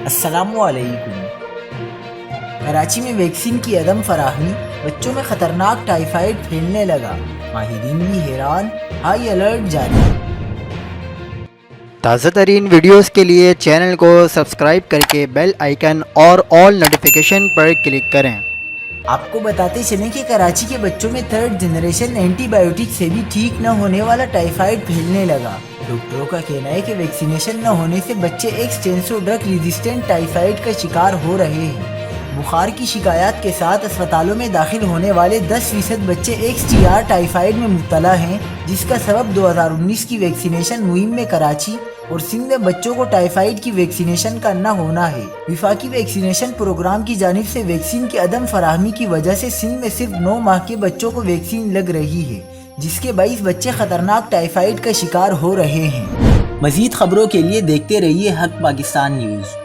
السلام علیکم۔ کراچی میں ویکسین کی عدم فراہمی، بچوں میں خطرناک ٹائیفائڈ پھیلنے لگا، ماہرین بھی حیران، ہائی الرٹ جاری۔ تازہ ترین ویڈیوز کے لیے چینل کو سبسکرائب کر کے بیل آئیکن اور آل نوٹیفیکیشن پر کلک کریں۔ آپ کو بتاتے چلیں کہ کراچی کے بچوں میں 3rd جنریشن اینٹی بائیوٹک سے بھی ٹھیک نہ ہونے والا ٹائیفائڈ پھیلنے لگا۔ ڈاکٹروں کا کہنا ہے کہ ویکسینیشن نہ ہونے سے بچے ایکسٹینسو ڈرگ ریزسٹنٹ ٹائیفائڈ کا شکار ہو رہے ہیں۔ بخار کی شکایات کے ساتھ اسپتالوں میں داخل ہونے والے 10% بچے XTR ٹائیفائڈ میں مبتلا ہیں، جس کا سبب 2019 کی ویکسینیشن مہم میں کراچی اور سندھ میں بچوں کو ٹائیفائڈ کی ویکسینیشن کا نہ ہونا ہے۔ وفاقی ویکسینیشن پروگرام کی جانب سے ویکسین کی عدم فراہمی کی وجہ سے سندھ میں صرف 9 ماہ کے بچوں کو ویکسین لگ رہی ہے، جس کے باعث بچے خطرناک ٹائیفائڈ کا شکار ہو رہے ہیں۔ مزید خبروں کے لیے دیکھتے رہیے حق پاکستان نیوز۔